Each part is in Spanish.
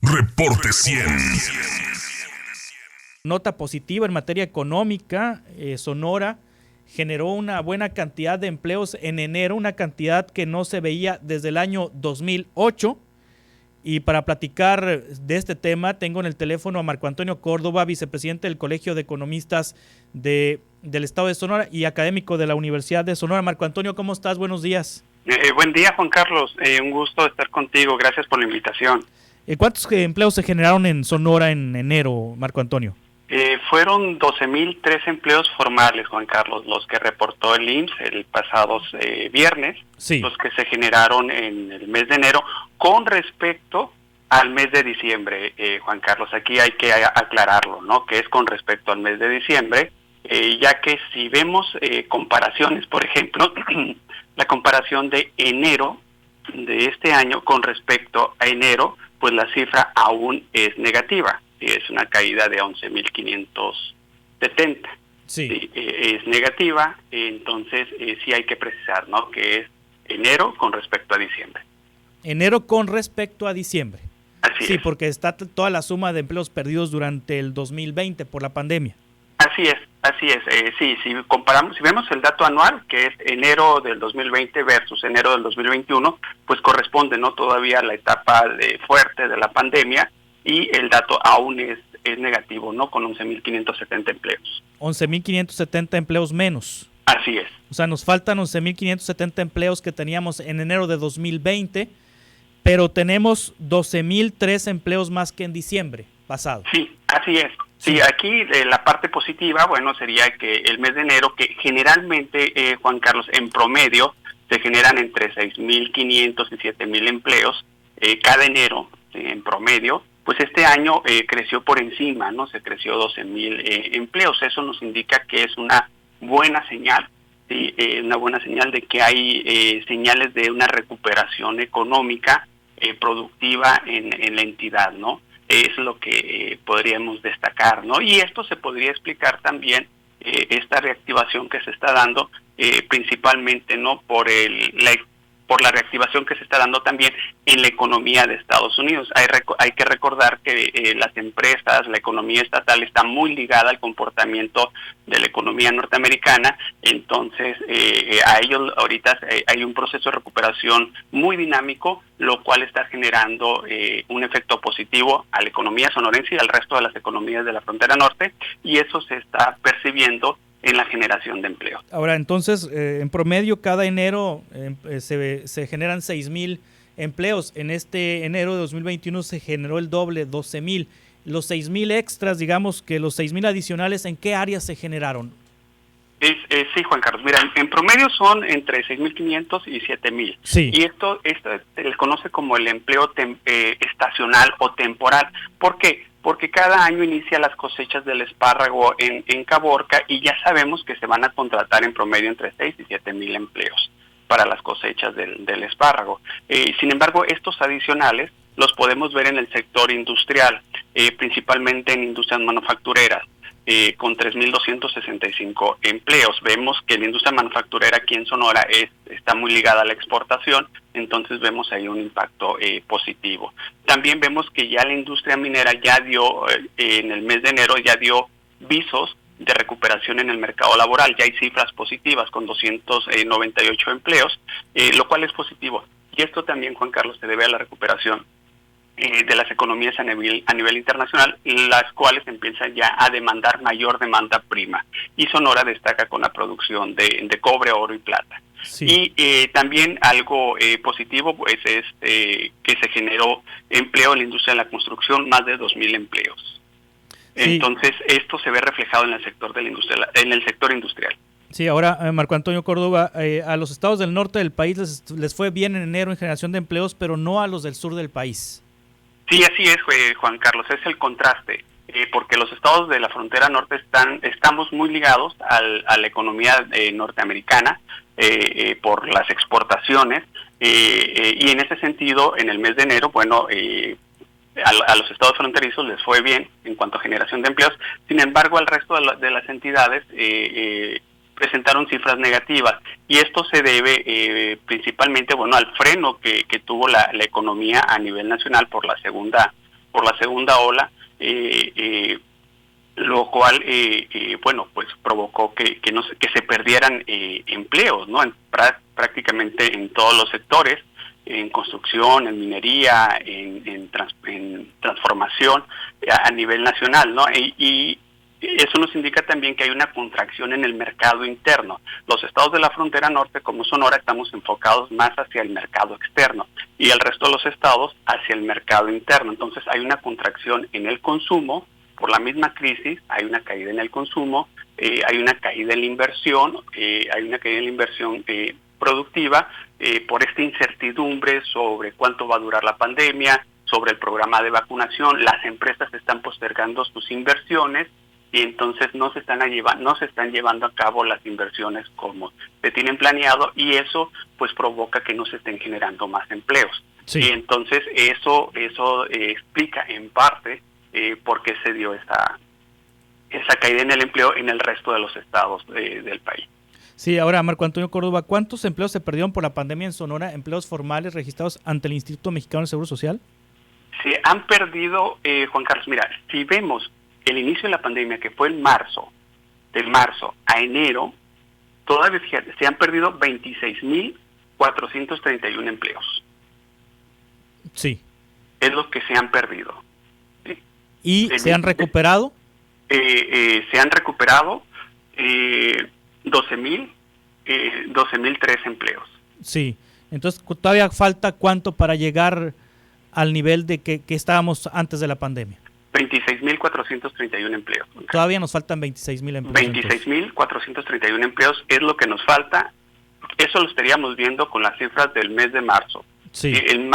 Reporte 100. Nota positiva en materia económica, Sonora generó una buena cantidad de empleos en enero, una cantidad que no se veía desde el año 2008. Y para platicar de este tema, tengo en el teléfono a Marco Antonio Córdoba, vicepresidente del Colegio de Economistas del Estado de Sonora y académico de la Universidad de Sonora. Marco Antonio, ¿cómo estás? Buenos días. Buen día, Juan Carlos. Un gusto estar contigo. Gracias por la invitación. ¿Cuántos empleos se generaron en Sonora en enero, Marco Antonio? Fueron 12,003 empleos formales, Juan Carlos, los que reportó el IMSS el pasado viernes, sí. Los que se generaron en el mes de enero con respecto al mes de diciembre, Juan Carlos. Aquí hay que aclararlo, ¿no? Que es con respecto al mes de diciembre, ya que si vemos comparaciones, por ejemplo, la comparación de enero de este año con respecto a enero, pues la cifra aún es negativa. Es una caída de 11,570. Sí. Es negativa, entonces sí hay que precisar, ¿no? Que es enero con respecto a diciembre. Enero con respecto a diciembre. Así es. Sí, porque está toda la suma de empleos perdidos durante el 2020 por la pandemia. Así es. Sí, si vemos el dato anual, que es enero del 2020 versus enero del 2021, pues corresponde, ¿no? Todavía a la etapa fuerte de la pandemia, y el dato aún es negativo, ¿no? Con 11,570 empleos. 11,570 empleos menos. Así es. O sea, nos faltan 11,570 empleos que teníamos en enero de 2020, pero tenemos 12,003 empleos más que en diciembre pasado. Sí, así es. Sí, aquí la parte positiva, bueno, sería que el mes de enero, que generalmente, Juan Carlos, en promedio, se generan entre 6,500 y 7,000 empleos cada enero, en promedio, pues este año creció por encima, ¿no? Se creció 12,000 empleos. Eso nos indica que es una buena señal, ¿sí? Una buena señal de que hay señales de una recuperación económica productiva en la entidad, ¿no? Es lo que podríamos destacar, ¿no? Y esto se podría explicar también, esta reactivación que se está dando, principalmente, ¿no? Por la reactivación que se está dando también en la economía de Estados Unidos. Hay que recordar que las empresas, la economía estatal está muy ligada al comportamiento de la economía norteamericana, entonces a ellos ahorita hay un proceso de recuperación muy dinámico, lo cual está generando un efecto positivo a la economía sonorense y al resto de las economías de la frontera norte, y eso se está percibiendo en la generación de empleo. Ahora, entonces, en promedio, cada enero se generan 6,000 empleos. En este enero de 2021 se generó el doble, 12,000. Los 6,000 extras, digamos que los 6,000 adicionales, ¿en qué áreas se generaron? Sí, Juan Carlos. Mira, en promedio son entre 6,500 y 7,000. Sí. Y esto se le conoce como el empleo estacional o temporal. ¿Por qué? Porque cada año inicia las cosechas del espárrago en Caborca, y ya sabemos que se van a contratar en promedio entre 6 y 7,000 empleos para las cosechas del espárrago. Sin embargo, estos adicionales los podemos ver en el sector industrial, principalmente en industrias manufactureras, con 3,265 empleos. Vemos que la industria manufacturera aquí en Sonora está muy ligada a la exportación, entonces vemos ahí un impacto positivo. También vemos que ya la industria minera ya dio, en el mes de enero, ya dio visos de recuperación en el mercado laboral. Ya hay cifras positivas con 298 empleos, lo cual es positivo. Y esto también, Juan Carlos, se debe a la recuperación de las economías a nivel internacional, las cuales empiezan ya a demandar mayor demanda prima. Y Sonora destaca con la producción de cobre, oro y plata. Sí. Y también algo positivo pues es que se generó empleo en la industria de la construcción, más de 2,000 empleos. Sí. Entonces esto se ve reflejado en el sector de la industria, en el sector industrial. Sí, ahora Marco Antonio Córdoba, a los estados del norte del país les fue bien en enero en generación de empleos, pero no a los del sur del país. Sí, así es, Juan Carlos, es el contraste, porque los estados de la frontera norte estamos muy ligados a la economía norteamericana por las exportaciones, y en ese sentido, en el mes de enero, bueno, a los estados fronterizos les fue bien en cuanto a generación de empleos. Sin embargo, al resto de las entidades presentaron cifras negativas, y esto se debe principalmente, bueno, al freno que tuvo la economía a nivel nacional por la segunda por la segunda ola, lo cual, bueno, pues provocó que se perdieran empleos, ¿no? Prácticamente en todos los sectores, en construcción, en minería, en transformación a nivel nacional, ¿no? Y eso nos indica también que hay una contracción en el mercado interno. Los estados de la frontera norte, como Sonora, estamos enfocados más hacia el mercado externo y el resto de los estados hacia el mercado interno. Entonces hay una contracción en el consumo por la misma crisis, hay una caída en el consumo, hay una caída en la inversión, productiva, por esta incertidumbre sobre cuánto va a durar la pandemia, sobre el programa de vacunación. Las empresas están postergando sus inversiones y entonces no se están llevando a cabo las inversiones como se tienen planeado, y eso pues provoca que no se estén generando más empleos. Sí. Y entonces eso explica en parte por qué se dio esa caída en el empleo en el resto de los estados del país. Sí, ahora Marco Antonio Córdoba, ¿cuántos empleos se perdieron por la pandemia en Sonora, empleos formales registrados ante el Instituto Mexicano del Seguro Social? Se han perdido, Juan Carlos, mira, si vemos el inicio de la pandemia, que fue en marzo, de marzo a enero, todavía se han perdido 26,431 empleos. Sí. Es lo que se han perdido. ¿Sí? ¿Y se han recuperado? Se han recuperado 12,003 empleos. Sí, entonces todavía falta ¿cuánto para llegar al nivel de que estábamos antes de la pandemia? 26,431 empleos. Todavía nos faltan 26,000 empleos. 26,431 empleos es lo que nos falta. Eso lo estaríamos viendo con las cifras del mes de marzo. Sí. En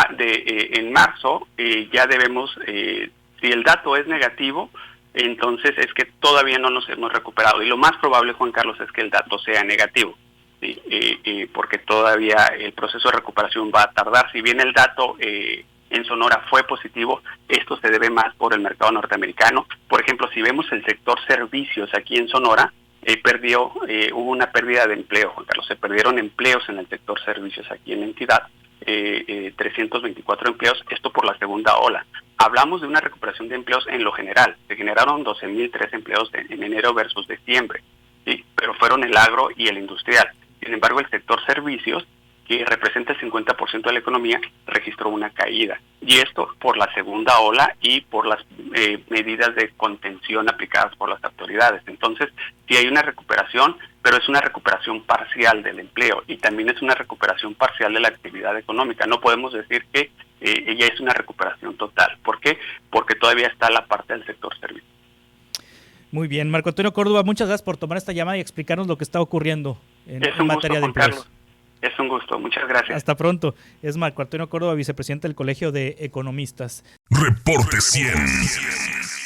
marzo ya debemos, si el dato es negativo, entonces es que todavía no nos hemos recuperado. Y lo más probable, Juan Carlos, es que el dato sea negativo, ¿sí? Porque todavía el proceso de recuperación va a tardar. Si bien el dato en Sonora fue positivo, esto se debe más por el mercado norteamericano. Por ejemplo, si vemos el sector servicios aquí en Sonora, hubo una pérdida de empleo, Juan Carlos. Se perdieron empleos en el sector servicios aquí en la entidad, 324 empleos, esto por la segunda ola. Hablamos de una recuperación de empleos en lo general. Se generaron 12,003 empleos en enero versus diciembre, ¿sí? Pero fueron el agro y el industrial. Sin embargo, el sector servicios, que representa el 50% de la economía, registró una caída. Y esto por la segunda ola y por las medidas de contención aplicadas por las autoridades. Entonces, sí hay una recuperación, pero es una recuperación parcial del empleo y también es una recuperación parcial de la actividad económica. No podemos decir que ella es una recuperación total. ¿Por qué? Porque todavía está la parte del sector servicios. Muy bien, Marco Antonio Córdoba, muchas gracias por tomar esta llamada y explicarnos lo que está ocurriendo en materia de empleos. Carlos. Es un gusto, muchas gracias. Hasta pronto. Es Marco Antonio Córdoba, vicepresidente del Colegio de Economistas. Reporte 100.